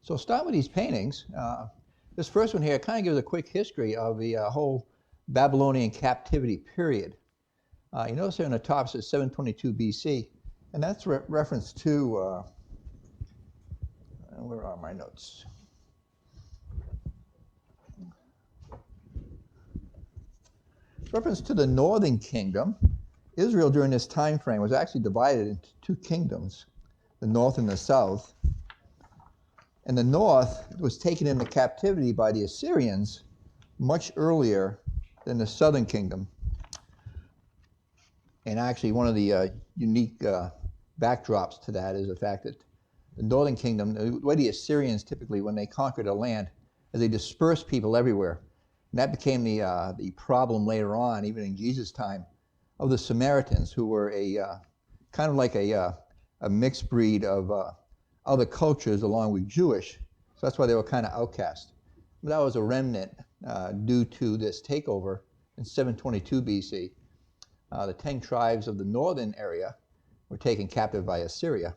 So start with these paintings. This first one here kind of gives a quick history of the whole Babylonian captivity period. You notice here on the top it says 722 BC, and that's reference to, where are my notes? Reference to the northern kingdom. Israel during this time frame was actually divided into two kingdoms, the north and the south. And the north was taken into captivity by the Assyrians much earlier than the southern kingdom. And actually one of the unique backdrops to that is the fact that the northern kingdom, the way the Assyrians typically, when they conquered a land, is they dispersed people everywhere. And that became the problem later on, even in Jesus' time, of the Samaritans, who were kind of like a mixed breed of other cultures along with Jewish. So that's why they were kind of outcast. But that was a remnant due to this takeover in 722 BC. The 10 tribes of the northern area were taken captive by Assyria.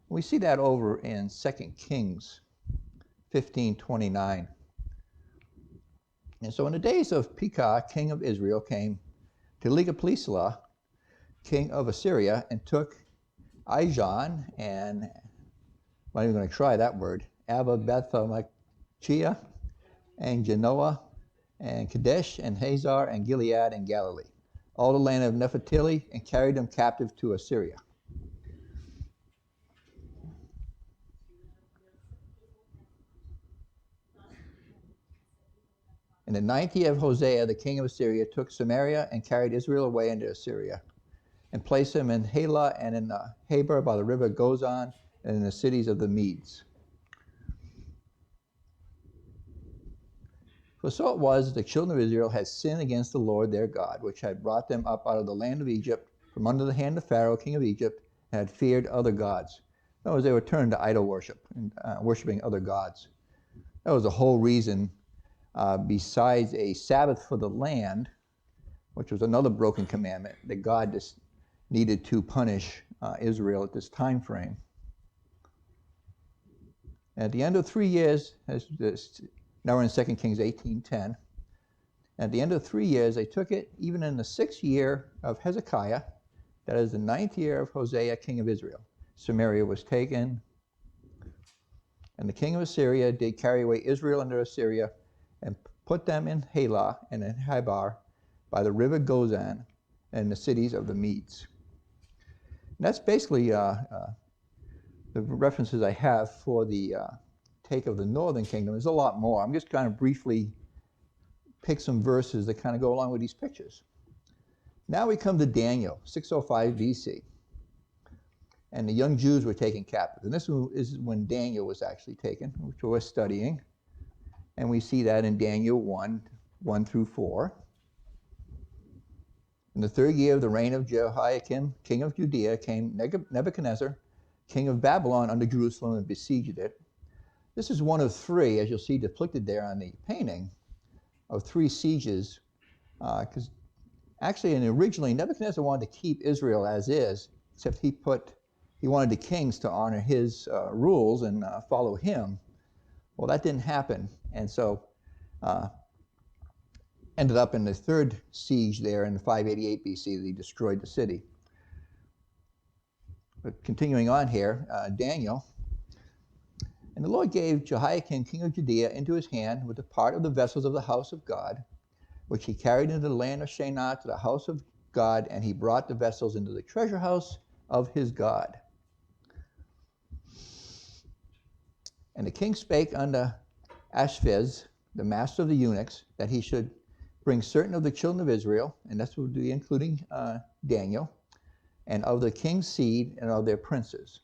We see that over in 2 Kings 15:29. And so in the days of Pekah, king of Israel, came Tiglath-Pileser, king of Assyria, and took Ijon and, I'm not even going to try that word, Abba-Beth-Machia, and Genoa, and Kadesh, and Hazar, and Gilead, and Galilee, all the land of Naphtali, and carried them captive to Assyria. In the 9th year of Hosea, the king of Assyria took Samaria and carried Israel away into Assyria, and placed them in Halah and in Habor by the river Gozan, and in the cities of the Medes. For so it was, the children of Israel had sinned against the Lord their God, which had brought them up out of the land of Egypt, from under the hand of Pharaoh, king of Egypt, and had feared other gods. In other words, they were turned to idol worship and worshiping other gods. That was the whole reason, besides a Sabbath for the land, which was another broken commandment, that God just needed to punish Israel at this time frame. At the end of 3 years, now we're in 2 Kings 18:10. At the end of 3 years, they took it, even in the 6th year of Hezekiah, that is the 9th year of Hosea, king of Israel. Samaria was taken, and the king of Assyria did carry away Israel into Assyria, and put them in Halah and in Habor by the river Gozan, and the cities of the Medes. And that's basically the references I have for the take of the northern kingdom. There's a lot more. I'm just going to briefly pick some verses that kind of go along with these pictures. Now we come to Daniel, 605 BC. And the young Jews were taken captive. And this is when Daniel was actually taken, which we're studying. And we see that in Daniel 1 through 4. In the 3rd year of the reign of Jehoiakim, king of Judea, came Nebuchadnezzar, king of Babylon, under Jerusalem and besieged it. This is one of 3, as you'll see depicted there on the painting, of 3 sieges. Because actually, and originally, Nebuchadnezzar wanted to keep Israel as is, except he wanted the kings to honor his rules and follow him. Well, that didn't happen, and so ended up in the 3rd siege there in 588 BC that he destroyed the city. But continuing on here, Daniel. And the Lord gave Jehoiakim, king of Judea, into his hand with a part of the vessels of the house of God, which he carried into the land of Shinar to the house of God, and he brought the vessels into the treasure house of his God. And the king spake unto Ashpenaz, the master of the eunuchs, that he should bring certain of the children of Israel, and that would be including Daniel, and of the king's seed and of their princes,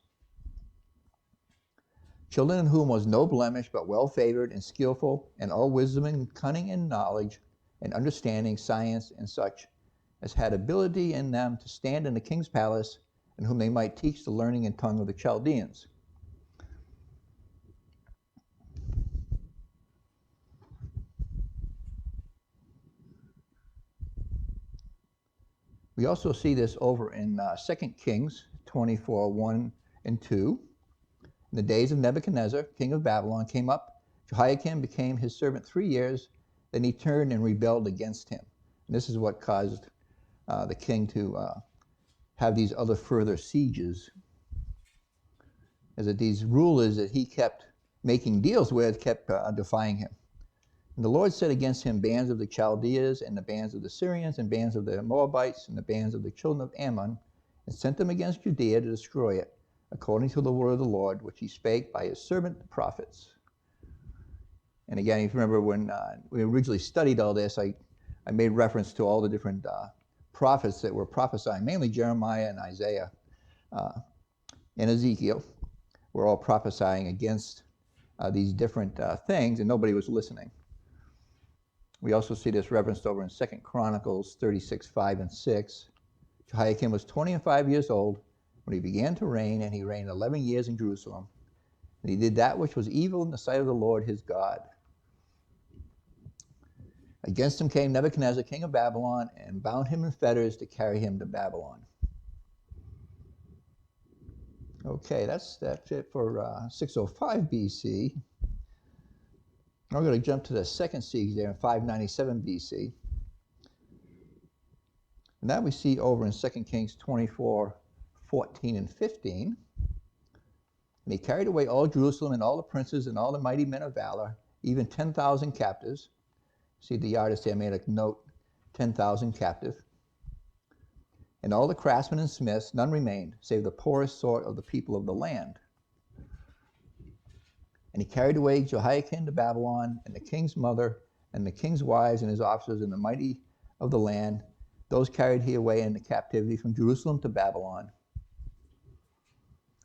children in whom was no blemish, but well favored and skillful, and all wisdom and cunning and knowledge and understanding, science, and such as had ability in them to stand in the king's palace, and whom they might teach the learning and tongue of the Chaldeans. We also see this over in 2 Kings 24:1 and 2. In the days of Nebuchadnezzar, king of Babylon, came up. Jehoiakim became his servant 3 years. Then he turned and rebelled against him. And this is what caused the king to have these other further sieges. Is that these rulers that he kept making deals with kept defying him. And the Lord set against him bands of the Chaldeans and the bands of the Syrians and bands of the Moabites and the bands of the children of Ammon, and sent them against Judea to destroy it, according to the word of the Lord, which he spake by his servant the prophets. And again, if you remember when we originally studied all this, I made reference to all the different prophets that were prophesying, mainly Jeremiah and Isaiah and Ezekiel, were all prophesying against these different things, and nobody was listening. We also see this referenced over in 2 Chronicles 36, 5 and 6. Jehoiakim was 25 years old when he began to reign, and he reigned 11 years in Jerusalem. And he did that which was evil in the sight of the Lord his God. Against him came Nebuchadnezzar, king of Babylon, and bound him in fetters to carry him to Babylon. Okay, that's it for 605 BC. We're going to jump to the second siege there in 597 BC. And that we see over in 2 Kings 24, 14 and 15. And he carried away all Jerusalem and all the princes and all the mighty men of valor, even 10,000 captives. See the artist there made a note, 10,000 captive. And all the craftsmen and smiths, none remained, save the poorest sort of the people of the land. And he carried away Jehoiakim to Babylon, and the king's mother, and the king's wives, and his officers, and the mighty of the land. Those carried he away into captivity from Jerusalem to Babylon.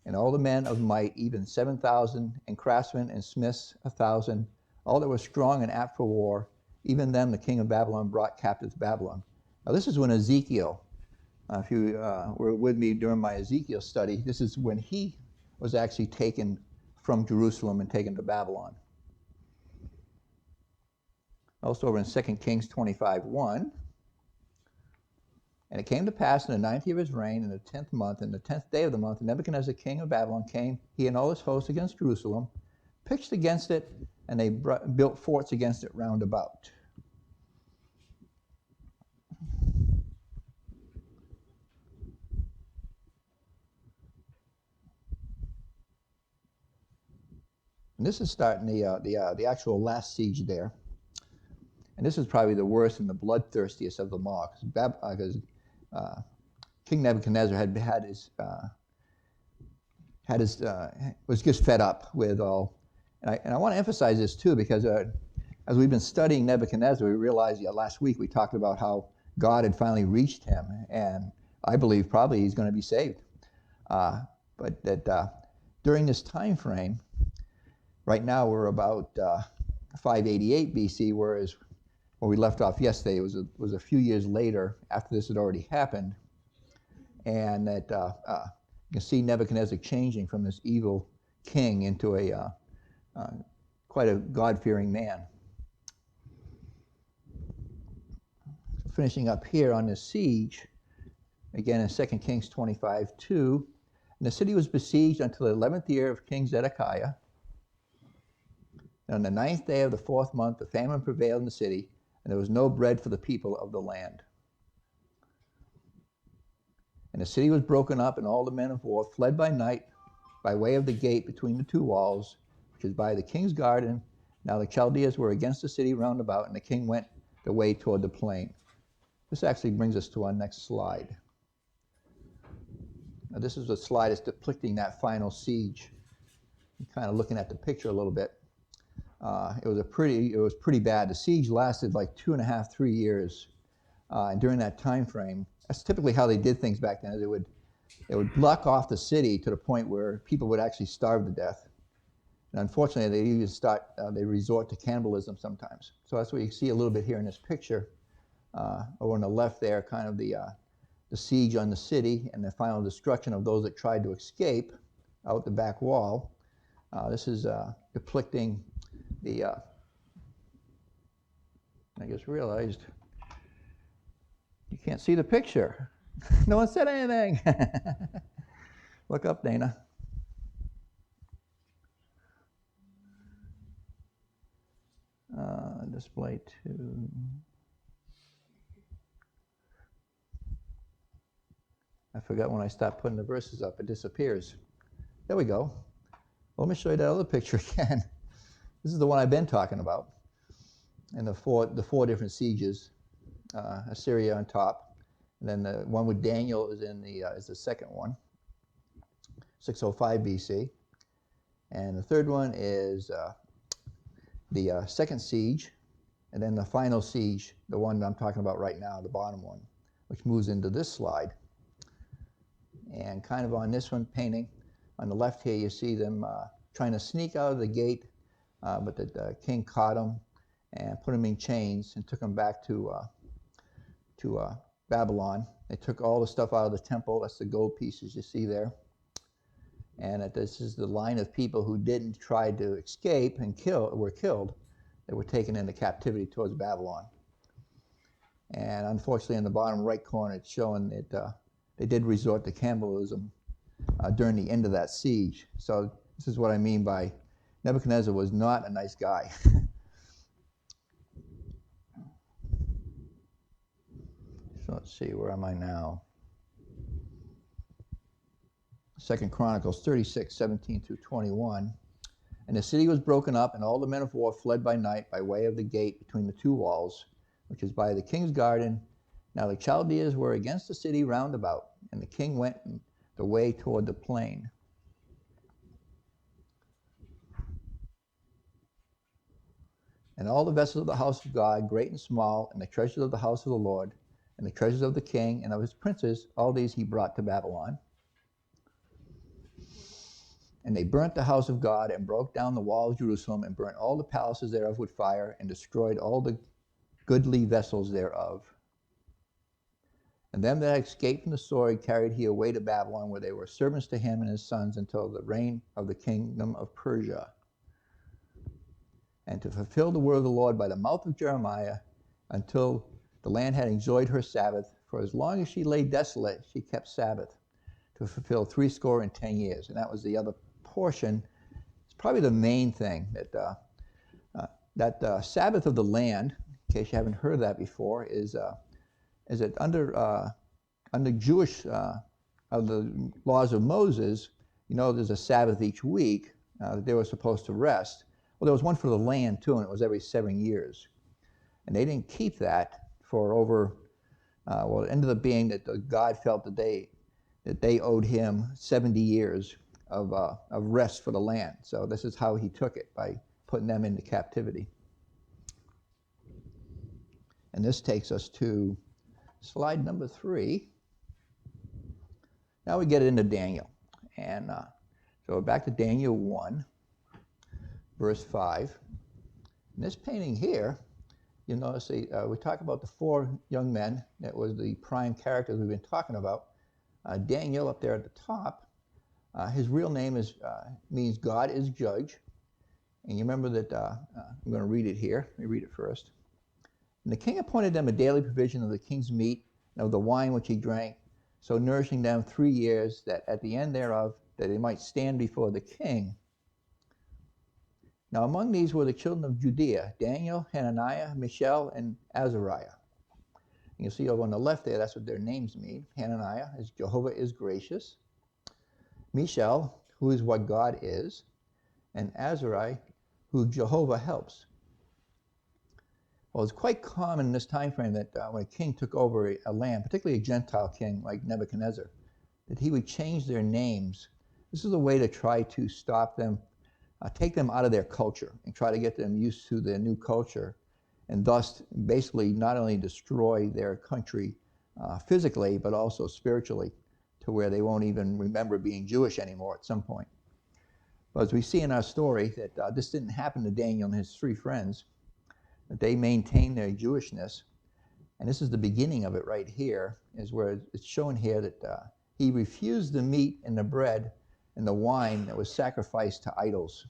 And all the men of might, even 7,000, and craftsmen and smiths 1,000, all that were strong and apt for war, even them the king of Babylon brought captive to Babylon. Now this is when Ezekiel, if you were with me during my Ezekiel study, this is when he was actually taken from Jerusalem and taken to Babylon. Also over in 2 Kings 25, 1. And it came to pass in the 9th year of his reign, in the 10th month, in the 10th day of the month, Nebuchadnezzar, king of Babylon, came, he and all his hosts, against Jerusalem, pitched against it, and they built forts against it round about. And this is starting the actual last siege there. And this is probably the worst and the bloodthirstiest of them all, because King Nebuchadnezzar was just fed up with all. And I want to emphasize this too, because as we've been studying Nebuchadnezzar, we realized last week we talked about how God had finally reached him, and I believe probably he's going to be saved. But that during this time frame, right now we're about 588 BC, whereas where we left off yesterday was a few years later after this had already happened, and that you can see Nebuchadnezzar changing from this evil king into a quite a God-fearing man. Finishing up here on this siege, again in 2 Kings 25, 2, and the city was besieged until the 11th year of King Zedekiah. And on the 9th day of the 4th month, the famine prevailed in the city, and there was no bread for the people of the land. And the city was broken up, and all the men of war fled by night by way of the gate between the two walls, which is by the king's garden. Now the Chaldeans were against the city round about, and the king went the way toward the plain. This actually brings us to our next slide. Now this is a slide that's depicting that final siege. I'm kind of looking at the picture a little bit. It was pretty bad. The siege lasted like 2.5, 3 years. And during that time frame, that's typically how they did things back then. They would block off the city to the point where people would actually starve to death. And unfortunately, they even they resort to cannibalism sometimes. So that's what you see a little bit here in this picture. Over on the left there, kind of the siege on the city and the final destruction of those that tried to escape out the back wall. This is depicting the, I just realized you can't see the picture. No one said anything. Look up, Dana. display 2. I forgot when I start putting the verses up, it disappears. There we go. Well, let me show you that other picture again. This is the one I've been talking about. And the four different sieges, Assyria on top. And then the one with Daniel is is the second one, 605 BC. And the third one is the second siege, and then the final siege, the one I'm talking about right now, the bottom one, which moves into this slide. And kind of on this one painting, on the left here, you see them trying to sneak out of the gate, but the king caught them and put them in chains and took them back to Babylon. They took all the stuff out of the temple. That's the gold pieces you see there. And this is the line of people who didn't try to escape and were killed. They were taken into captivity towards Babylon. And unfortunately, in the bottom right corner, it's showing that they did resort to cannibalism during the end of that siege. So this is what I mean by Nebuchadnezzar was not a nice guy. So let's see, where am I now? 2 Chronicles 36, 17 through 21. And the city was broken up, and all the men of war fled by night by way of the gate between the two walls, which is by the king's garden. Now the Chaldeans were against the city round about, and the king went the way toward the plain. And all the vessels of the house of God, great and small, and the treasures of the house of the Lord, and the treasures of the king and of his princes, all these he brought to Babylon. And they burnt the house of God, and broke down the wall of Jerusalem, and burnt all the palaces thereof with fire, and destroyed all the goodly vessels thereof. And them that escaped from the sword carried he away to Babylon, where they were servants to him and his sons until the reign of the kingdom of Persia. And to fulfill the word of the Lord by the mouth of Jeremiah, until the land had enjoyed her Sabbath, for as long as she lay desolate, she kept Sabbath, to fulfill 70 years. And that was the other portion. It's probably the main thing, that Sabbath of the land, in case you haven't heard that before, is that under Jewish, of the laws of Moses, there's a Sabbath each week that they were supposed to rest. Well, there was one for the land too, and it was every 7 years. And they didn't keep that for over, it ended up being that God felt that they owed him 70 years of rest for the land. So this is how he took it, by putting them into captivity. And this takes us to slide number 3. Now we get into Daniel. And so we're back to Daniel 1, verse 5. In this painting here, you notice we talk about the 4 young men. That was the prime characters we've been talking about. Daniel up there at the top, his real name means God is judge. And you remember that, I'm going to read it here. Let me read it first. And the king appointed them a daily provision of the king's meat and of the wine which he drank, so nourishing them 3 years, that at the end thereof, that they might stand before the king. Now among these were the children of Judea, Daniel, Hananiah, Mishael, and Azariah. And you'll see over on the left there, that's what their names mean. Hananiah is Jehovah is gracious. Mishael, who is what God is. And Azariah, who Jehovah helps. Well, it's quite common in this time frame that when a king took over a land, particularly a Gentile king like Nebuchadnezzar, that he would change their names. This is a way to try to stop them, take them out of their culture and try to get them used to their new culture, and thus basically not only destroy their country physically, but also spiritually, to where they won't even remember being Jewish anymore at some point. But as we see in our story, that this didn't happen to Daniel and his 3 friends, that they maintained their Jewishness. And this is the beginning of it right here, is where it's shown here that he refused the meat and the bread and the wine that was sacrificed to idols.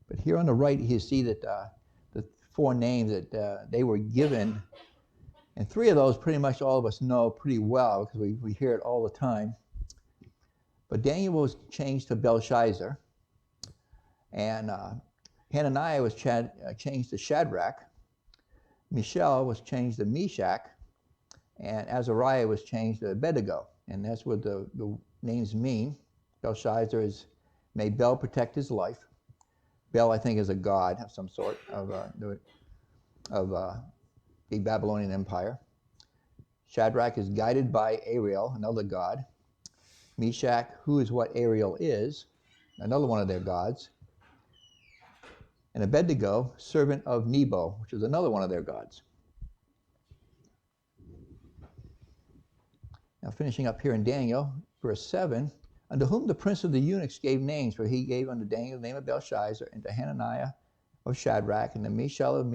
But here on the right, you see that the 4 names that they were given, and 3 of those pretty much all of us know pretty well, because we hear it all the time. But Daniel was changed to Belshazzar, and Hananiah was changed to Shadrach. Mishael was changed to Meshach. And Azariah was changed to Abednego. And that's what the names mean. Belshazzar is, may Bel protect his life. Bel, I think, is a god of some sort of the Babylonian Empire. Shadrach is guided by Ariel, another god. Meshach, who is what Ariel is, another one of their gods. And Abednego, servant of Nebo, which is another one of their gods. Now finishing up here in Daniel, verse 7, unto whom the prince of the eunuchs gave names, for he gave unto Daniel the name of Belshazzar, and to Hananiah of Shadrach, and to Mishael of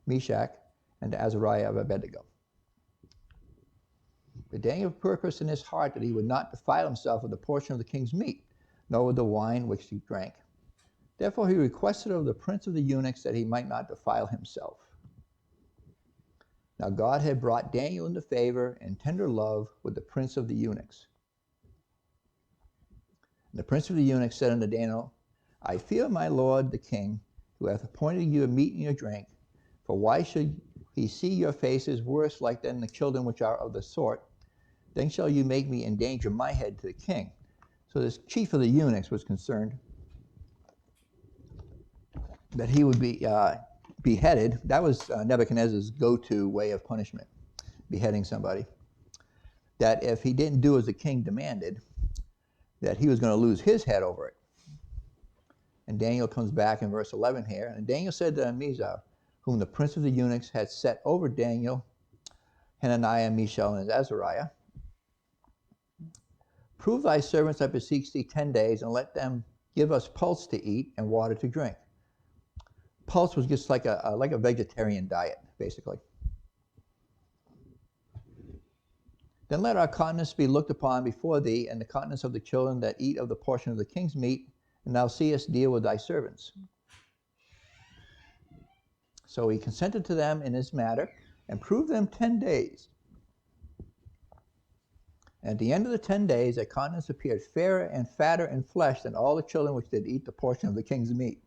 Meshach, and to Azariah of Abednego. But Daniel purposed in his heart that he would not defile himself with the portion of the king's meat, nor with the wine which he drank. Therefore he requested of the prince of the eunuchs that he might not defile himself. Now God had brought Daniel into favor and tender love with the prince of the eunuchs. And the prince of the eunuchs said unto Daniel, I fear my lord the king, who hath appointed you a meat and your drink, for why should he see your faces worse like than the children which are of the sort? Then shall you make me endanger my head to the king. So this chief of the eunuchs was concerned that he would be beheaded. That was Nebuchadnezzar's go-to way of punishment, beheading somebody. That if he didn't do as the king demanded, that he was going to lose his head over it. And Daniel comes back in verse 11 here. And Daniel said to Mizar, whom the prince of the eunuchs had set over Daniel, Hananiah, Mishael, and Azariah, prove thy servants, I beseech thee, 10 days, and let them give us pulse to eat and water to drink. Pulse was just like a vegetarian diet, basically. Then let our countenance be looked upon before thee, and the countenance of the children that eat of the portion of the king's meat, and thou seest deal with thy servants. So he consented to them in this matter, and proved them 10 days. And at the end of the 10 days, their countenance appeared fairer and fatter in flesh than all the children which did eat the portion of the king's meat.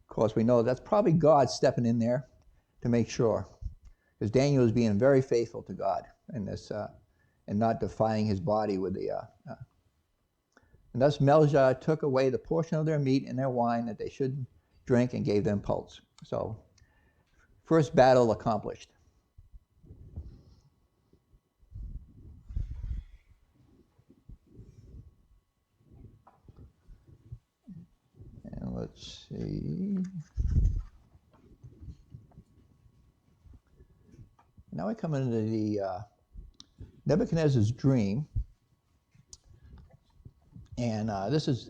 Of course, we know that's probably God stepping in there to make sure, because Daniel is being very faithful to God in this, and not defying his body with the. And thus Melchizedek took away the portion of their meat and their wine that they should drink, and gave them pulse. So, first battle accomplished. And let's see. Now we come into the Nebuchadnezzar's dream, and this is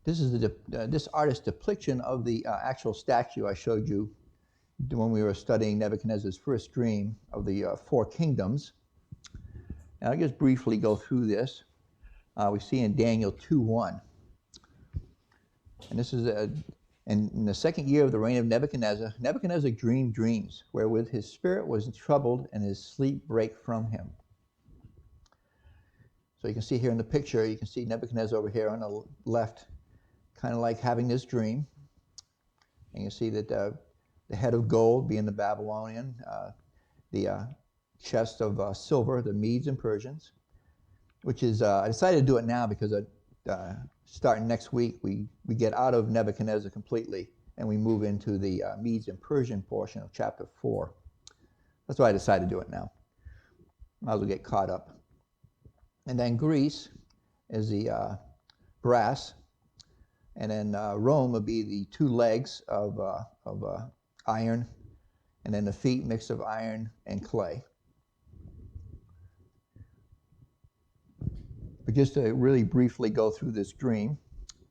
this artist's depiction of the actual statue I showed you when we were studying Nebuchadnezzar's first dream of the 4 kingdoms. And I'll just briefly go through this. We see in Daniel 2:1. And this is in the 2nd year of the reign of Nebuchadnezzar, Nebuchadnezzar dreamed dreams, wherewith his spirit was troubled, and his sleep brake from him. So you can see here in the picture, you can see Nebuchadnezzar over here on the left, kind of like having this dream. And you see that the head of gold being the Babylonian, the chest of silver, the Medes and Persians, which is, I decided to do it now because starting next week, we get out of Nebuchadnezzar completely, and we move into the Medes and Persian portion of chapter 4. That's why I decided to do it now. Might as well get caught up. And then Greece is the brass, and then Rome would be the 2 legs of iron, and then the feet mixed of iron and clay. But just to really briefly go through this dream,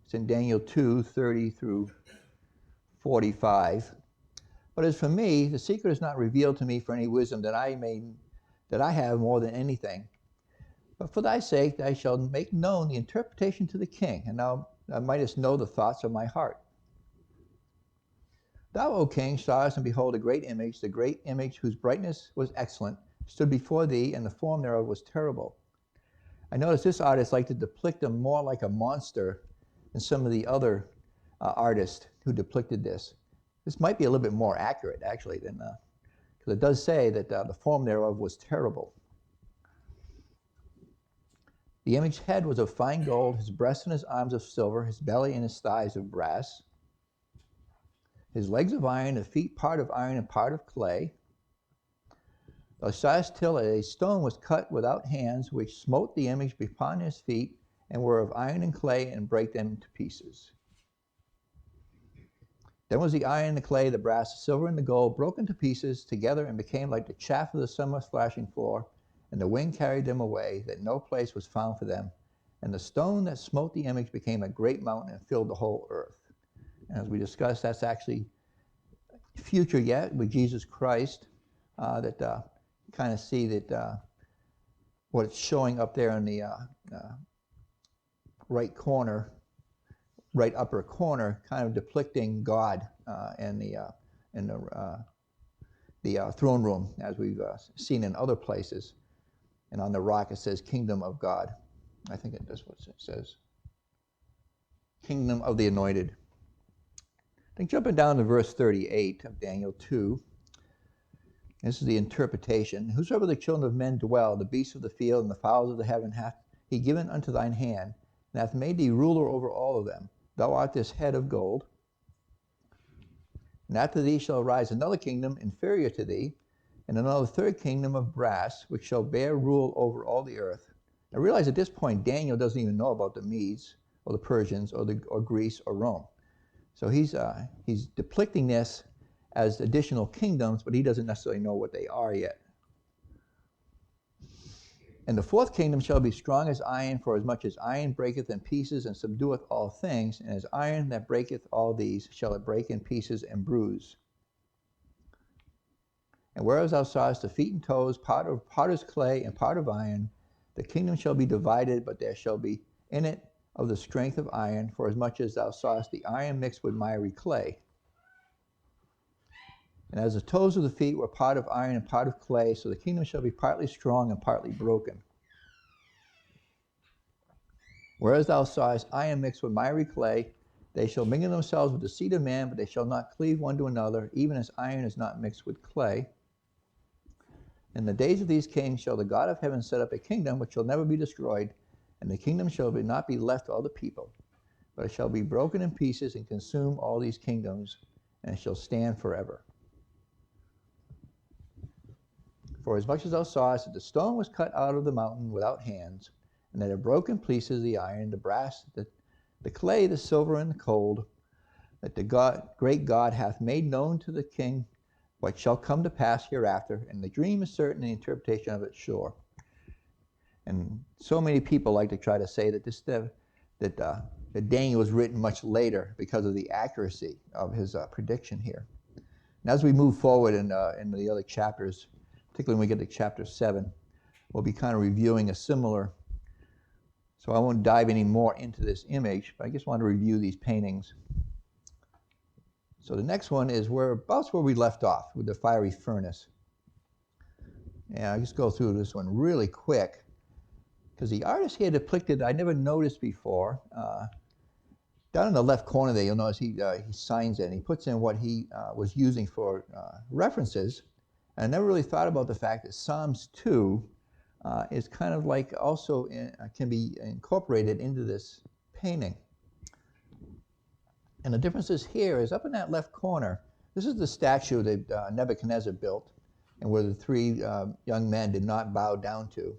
it's in Daniel 2:30 through 45. But as for me, the secret is not revealed to me for any wisdom that I have more than anything. But for thy sake, thou shalt make known the interpretation to the king, and thou mightest know the thoughts of my heart. Thou, O king, sawest, and behold, a great image, the great image whose brightness was excellent, stood before thee, and the form thereof was terrible. I notice this artist liked to depict him more like a monster and some of the other artists who depicted this. This might be a little bit more accurate, actually, than because it does say that the form thereof was terrible. The image head was of fine gold, his breast and his arms of silver, his belly and his thighs of brass, his legs of iron, the feet part of iron and part of clay. Thou sawest till a stone was cut without hands, which smote the image upon his feet, and were of iron and clay, and brake them to pieces. Then was the iron, the clay, the brass, the silver, and the gold broken to pieces together, and became like the chaff of the summer thrashing floor, and the wind carried them away, that no place was found for them. And the stone that smote the image became a great mountain and filled the whole earth. And as we discussed, that's actually future yet with Jesus Christ, that kind of see that what it's showing up there in the right corner, right upper corner, kind of depicting God in the throne room, as we've seen in other places. And on the rock it says Kingdom of God. I think that's what it says. Kingdom of the Anointed. Then jumping down to verse 38 of Daniel 2. This is the interpretation. Whosoever the children of men dwell, the beasts of the field and the fowls of the heaven, hath he given unto thine hand, and hath made thee ruler over all of them. Thou art this head of gold. And after thee shall arise another kingdom inferior to thee, and another third kingdom of brass, which shall bear rule over all the earth. I realize at this point Daniel doesn't even know about the Medes or the Persians or Greece or Rome. So he's depicting this as additional kingdoms, but he doesn't necessarily know what they are yet. And the fourth kingdom shall be strong as iron, for as much as iron breaketh in pieces and subdueth all things, and as iron that breaketh all these shall it break in pieces and bruise. And whereas thou sawest the feet and toes, part of potter's clay and part of iron, the kingdom shall be divided, but there shall be in it of the strength of iron, for as much as thou sawest the iron mixed with miry clay. And as the toes of the feet were part of iron and part of clay, so the kingdom shall be partly strong and partly broken. Whereas thou sawest iron mixed with miry clay, they shall mingle themselves with the seed of man, but they shall not cleave one to another, even as iron is not mixed with clay. In the days of these kings shall the God of heaven set up a kingdom which shall never be destroyed, and the kingdom shall not be left to all the people, but it shall be broken in pieces and consume all these kingdoms, and it shall stand forever. For as much as thou sawest that the stone was cut out of the mountain without hands, and that it broke in pieces the iron, the brass, the clay, the silver, and the gold, that the great God hath made known to the king what shall come to pass hereafter, and the dream is certain, and the interpretation of it sure. And so many people like to try to say that that Daniel was written much later because of the accuracy of his prediction here. And as we move forward in the other chapters, particularly when we get to chapter 7, we'll be kind of reviewing a similar. So I won't dive any more into this image, but I just want to review these paintings. So the next one is about where we left off with the fiery furnace. And I'll just go through this one really quick, because the artist here depicted, I never noticed before. Down in the left corner there, you'll notice he signs it, and he puts in what he was using for references. And I never really thought about the fact that Psalms 2 is kind of like also can be incorporated into this painting. And the differences here is up in that left corner, this is the statue that Nebuchadnezzar built, and where the three young men did not bow down to.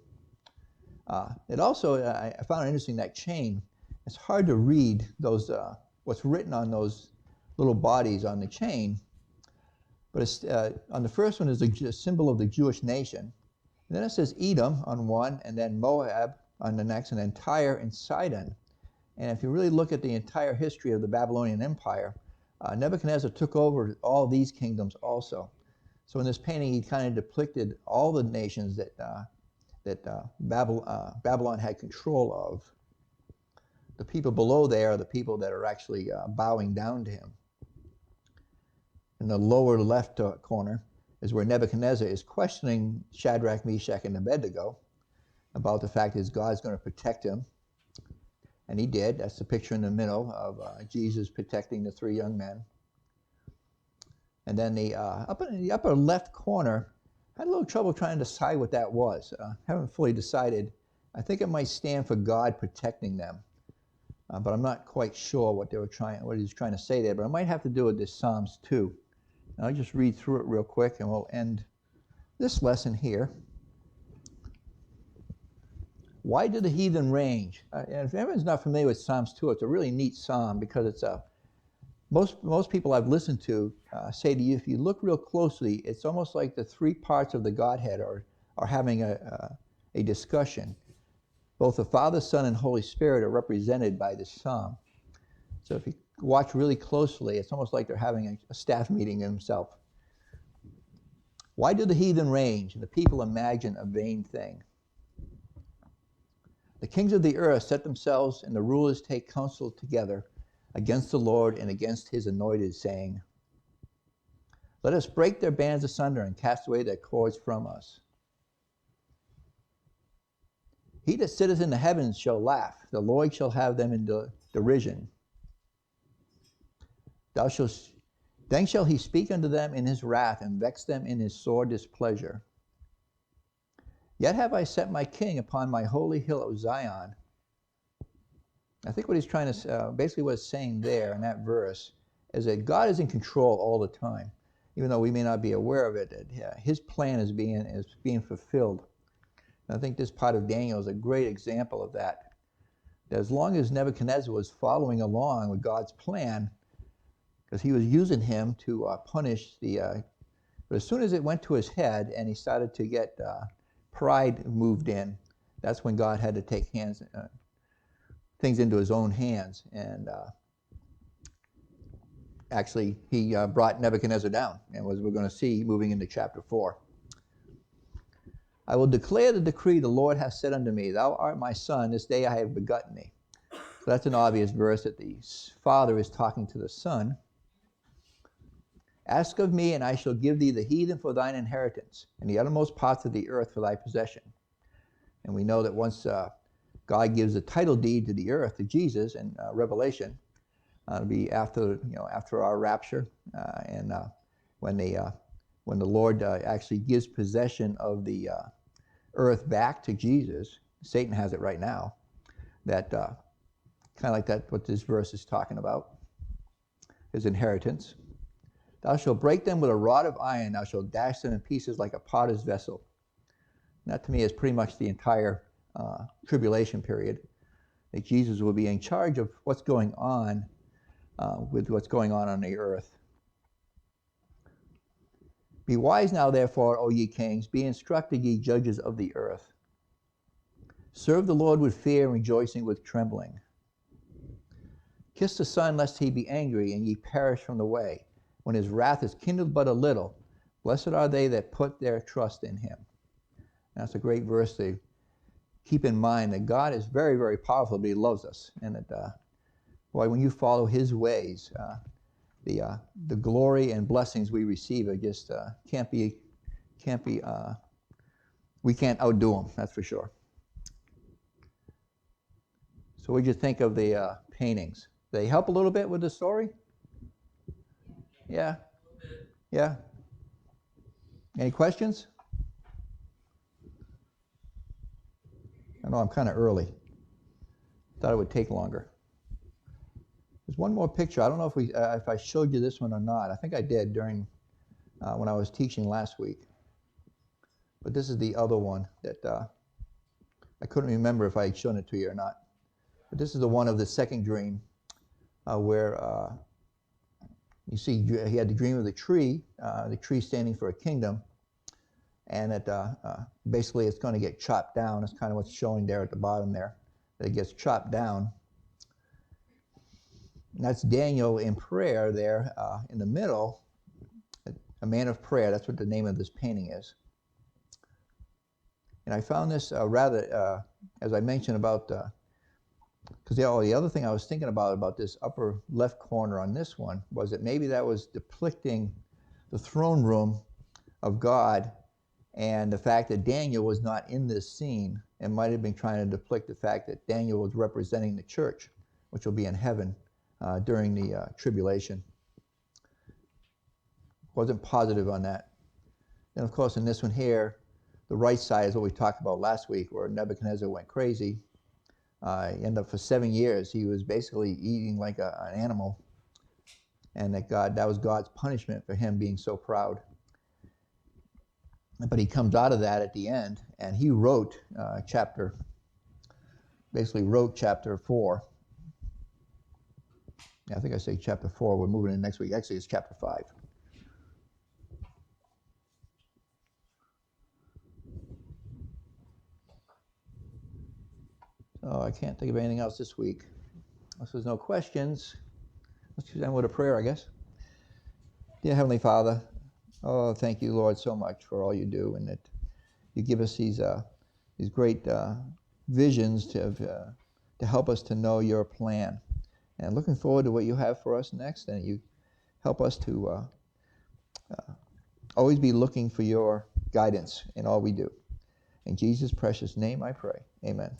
It also, I found it interesting, that chain. It's hard to read those what's written on those little bodies on the chain, but it's, on the first one is a symbol of the Jewish nation. And then it says Edom on one, and then Moab on the next, and then Tyre and Sidon. And if you really look at the entire history of the Babylonian Empire, Nebuchadnezzar took over all these kingdoms also. So in this painting, he kind of depicted all the nations that Babylon had control of. The people below there are the people that are actually bowing down to him. In the lower left corner is where Nebuchadnezzar is questioning Shadrach, Meshach, and Abednego about the fact that God's going to protect him. And he did. That's the picture in the middle of Jesus protecting the three young men. And then up in the upper left corner, I had a little trouble trying to decide what that was. Haven't fully decided. I think it might stand for God protecting them. But I'm not quite sure what he's trying to say there. But it might have to do with this Psalms 2. And I'll just read through it real quick, and we'll end this lesson here. Why do the heathen rage? And if anyone's not familiar with Psalms 2, it's a really neat psalm because it's most people I've listened to say to you, if you look real closely, it's almost like the three parts of the Godhead are having a discussion. Both the Father, Son, and Holy Spirit are represented by this psalm. So if you watch really closely, it's almost like they're having a staff meeting themselves. Why do the heathen rage and the people imagine a vain thing? The kings of the earth set themselves, and the rulers take counsel together against the Lord and against his anointed, saying, let us break their bands asunder and cast away their cords from us. He that sitteth in the heavens shall laugh. The Lord shall have them in derision. Then shall he speak unto them in his wrath and vex them in his sore displeasure. Yet have I set my king upon my holy hill of Zion. I think what he's trying to, basically what it's saying there in that verse, is that God is in control all the time. Even though we may not be aware of it, his plan is being fulfilled. And I think this part of Daniel is a great example of that. That as long as Nebuchadnezzar was following along with God's plan, because he was using him to punish but as soon as it went to his head and he started to get pride moved in, that's when God had to take things into his own hands. And actually, he brought Nebuchadnezzar down, and as we're going to see moving into chapter 4. I will declare the decree the Lord hath said unto me, thou art my son, this day I have begotten thee. So that's an obvious verse that the father is talking to the son. Ask of me, and I shall give thee the heathen for thine inheritance, and the uttermost parts of the earth for thy possession. And we know that once God gives the title deed to the earth to Jesus in Revelation, it'll be after our rapture, and when the Lord actually gives possession of the earth back to Jesus. Satan has it right now. That kind of like that, what this verse is talking about, his inheritance. Thou shalt break them with a rod of iron. Thou shalt dash them in pieces like a potter's vessel. And that to me is pretty much the entire tribulation period. That Jesus will be in charge of what's going on with what's going on the earth. Be wise now, therefore, O ye kings, be instructed, ye judges of the earth. Serve the Lord with fear and rejoicing with trembling. Kiss the Son, lest he be angry, and ye perish from the way. When his wrath is kindled but a little, blessed are they that put their trust in him. That's a great verse to keep in mind, that God is very, very powerful, but he loves us. And that, when you follow his ways, the glory and blessings we receive are just we can't outdo them, that's for sure. So what did you think of the paintings? They help a little bit with the story? Yeah? Yeah? Any questions? I know I'm kind of early. Thought it would take longer. There's one more picture. I don't know if I showed you this one or not. I think I did during when I was teaching last week. But this is the other one that I couldn't remember if I had shown it to you or not. But this is the one of the second dream where you see he had the dream of the tree standing for a kingdom, and that basically it's going to get chopped down. That's kind of what's showing there at the bottom there, that it gets chopped down. And that's Daniel in prayer there in the middle, a man of prayer. That's what the name of this painting is. And I found this rather, as I mentioned about, because the other thing I was thinking about this upper left corner on this one was that maybe that was depicting the throne room of God, and the fact that Daniel was not in this scene, and might have been trying to depict the fact that Daniel was representing the church, which will be in heaven during the tribulation. Wasn't positive on that. And of course, in this one here, the right side is what we talked about last week, where Nebuchadnezzar went crazy. He ended up for 7 years, he was basically eating like an animal, and that was God's punishment for him being so proud. But he comes out of that at the end, and he wrote chapter 4. Yeah, I think I say chapter 4. We're moving in next week. Actually, it's chapter 5. So I can't think of anything else this week. Unless there's no questions, let's just end with a prayer, I guess. Dear Heavenly Father, oh, thank you, Lord, so much for all you do, and that you give us these great visions to help us to know your plan. And looking forward to what you have for us next, and you help us to always be looking for your guidance in all we do. In Jesus' precious name I pray. Amen.